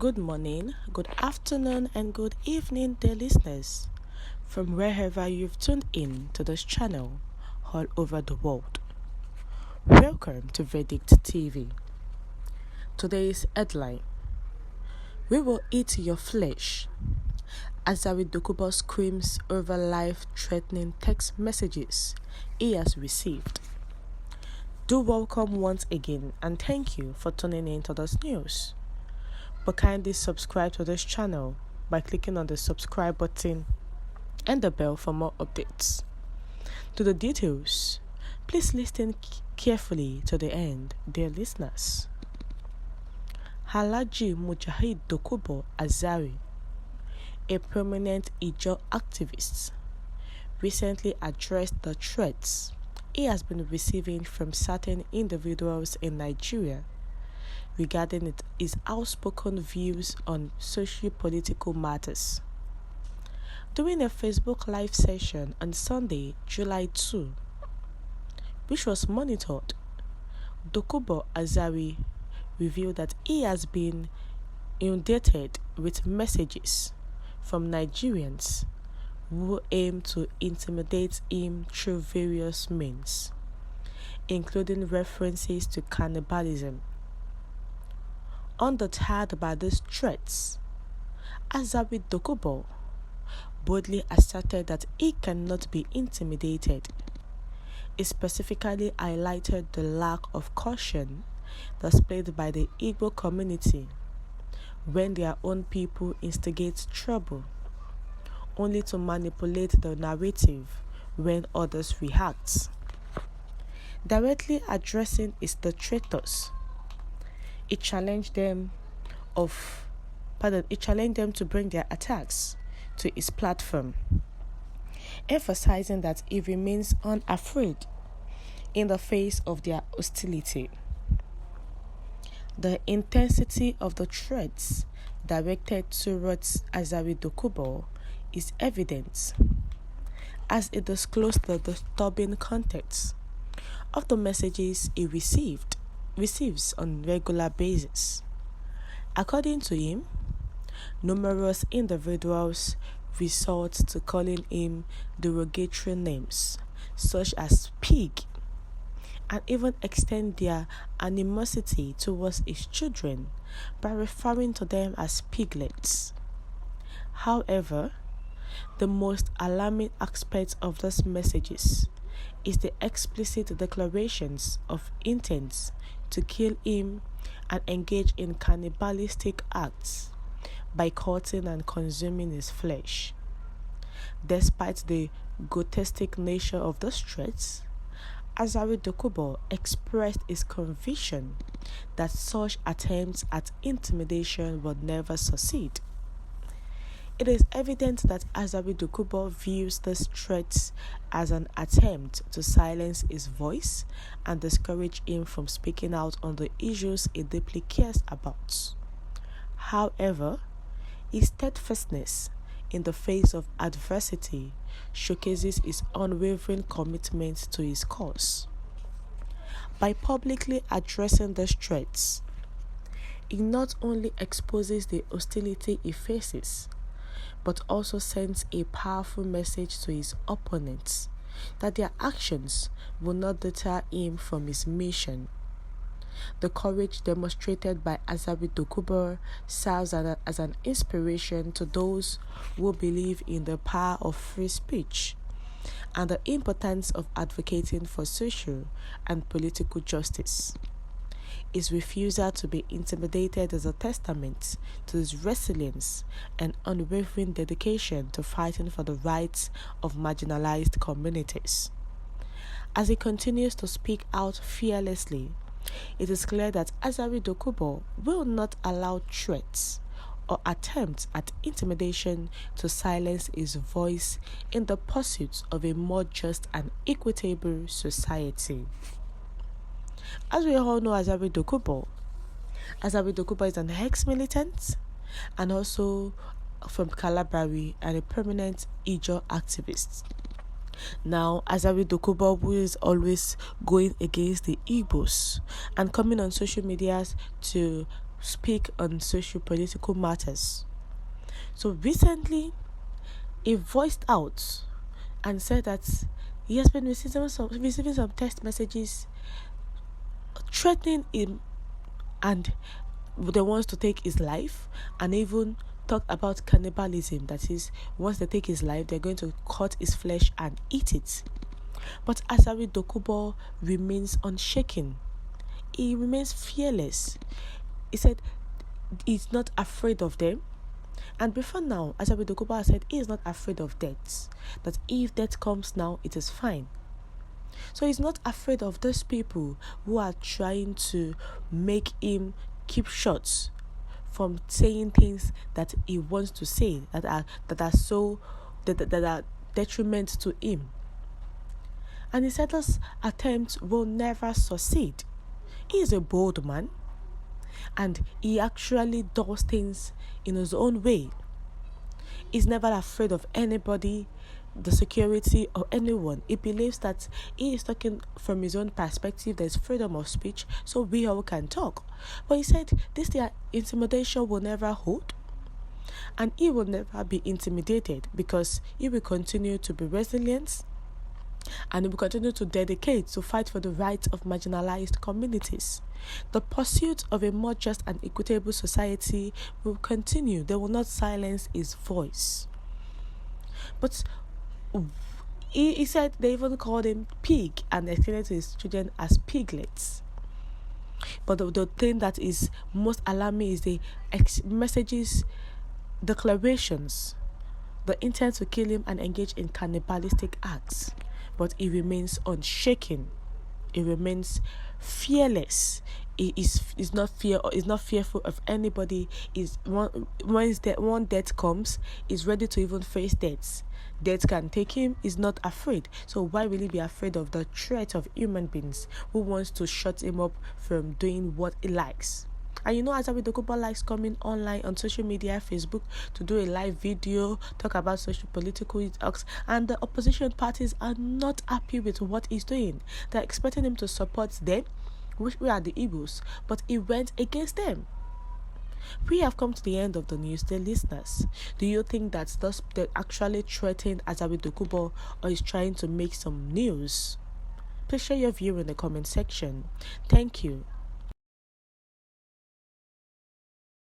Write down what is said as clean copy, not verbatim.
Good morning, good afternoon, and good evening, dear listeners, from wherever you've tuned in to this channel all over the world. Welcome to Verdict TV. Today's headline: We will eat your flesh. Asari Dokubo screams over life-threatening text messages he has received. Do welcome once again and thank you for tuning in to this news. But kindly subscribe to this channel by clicking on the subscribe button and the bell for more updates. To the details, please listen carefully to the end, dear listeners. Alhaji Mujahid Dokubo Asari, a prominent Ijaw activist, recently addressed the threats he has been receiving from certain individuals in Nigeria regarding his outspoken views on socio-political matters. During a Facebook Live session on Sunday, July 2, which was monitored, Dokubo Asari revealed that he has been inundated with messages from Nigerians who aim to intimidate him through various means, including references to cannibalism. Undeterred by these threats, Asari Dokubo boldly asserted that he cannot be intimidated. He specifically highlighted the lack of caution displayed by the Igbo community when their own people instigate trouble, only to manipulate the narrative when others react. Directly addressing his detractors, He challenged them to bring their attacks to his platform, emphasizing that he remains unafraid in the face of their hostility. The intensity of the threats directed towards Asari Dokubo is evident, as it disclosed the disturbing context of the messages he receives on regular basis. According to him, numerous individuals resort to calling him derogatory names such as pig, and even extend their animosity towards his children by referring to them as piglets. However, the most alarming aspect of these messages is the explicit declarations of intents to kill him and engage in cannibalistic acts by cutting and consuming his flesh. Despite the grotesque nature of those threats, Asari Dokubo expressed his conviction that such attempts at intimidation would never succeed. It is evident that Asari Dokubo views these threats as an attempt to silence his voice and discourage him from speaking out on the issues he deeply cares about. However, his steadfastness in the face of adversity showcases his unwavering commitment to his cause. By publicly addressing these threats, he not only exposes the hostility he faces, but also sends a powerful message to his opponents that their actions will not deter him from his mission. The courage demonstrated by Asari Dokubo serves as an inspiration to those who believe in the power of free speech and the importance of advocating for social and political justice. His refusal to be intimidated is a testament to his resilience and unwavering dedication to fighting for the rights of marginalized communities. As he continues to speak out fearlessly, it is clear that Asari Dokubo will not allow threats or attempts at intimidation to silence his voice in the pursuit of a more just and equitable society. As we all know, Asari Dokubo is an ex-militant and also from Calabari and a prominent Ijaw activist. Now, Asari Dokubo, who is always going against the Igbos and coming on social media to speak on social political matters. So recently, he voiced out and said that he has been receiving some text messages threatening him and they want to take his life, and even talk about cannibalism. That is, once they take his life, they're going to cut his flesh and eat it. But Asari Dokubo remains unshaken. He remains fearless. He said he's not afraid of them. And before now, Asari Dokubo said he is not afraid of death. That if death comes now, it is fine. So he's not afraid of those people who are trying to make him keep short from saying things that he wants to say that are detriment to him. And he said this attempt will never succeed. He is a bold man, and he actually does things in his own way. He's never afraid of anybody, the security, or anyone. He believes that he is talking from his own perspective. There's freedom of speech, so we all can talk. But he said this intimidation will never hold, and he will never be intimidated because he will continue to be resilient, and he will continue to dedicate to fight for the rights of marginalized communities. The pursuit of a more just and equitable society will continue. They will not silence his voice. But he said they even called him pig and explained to his children as piglets. But the thing that is most alarming is the messages, declarations, the intent to kill him and engage in cannibalistic acts. But he remains unshaken. He remains fearless. He is not fearful of anybody. One death comes, he's ready to even face death. Death can take him, he's not afraid. So why will he be afraid of the threat of human beings who wants to shut him up from doing what he likes? And you know, Asari Dokubo likes coming online on social media, Facebook, to do a live video, talk about social political issues, and the opposition parties are not happy with what he's doing. They're expecting him to support them, which we are the Igbos, but he went against them. We have come to the end of the news, dear listeners. Do you think that they actually threatened Asari Dokubo, or is trying to make some news? Please share your view in the comment section. Thank you.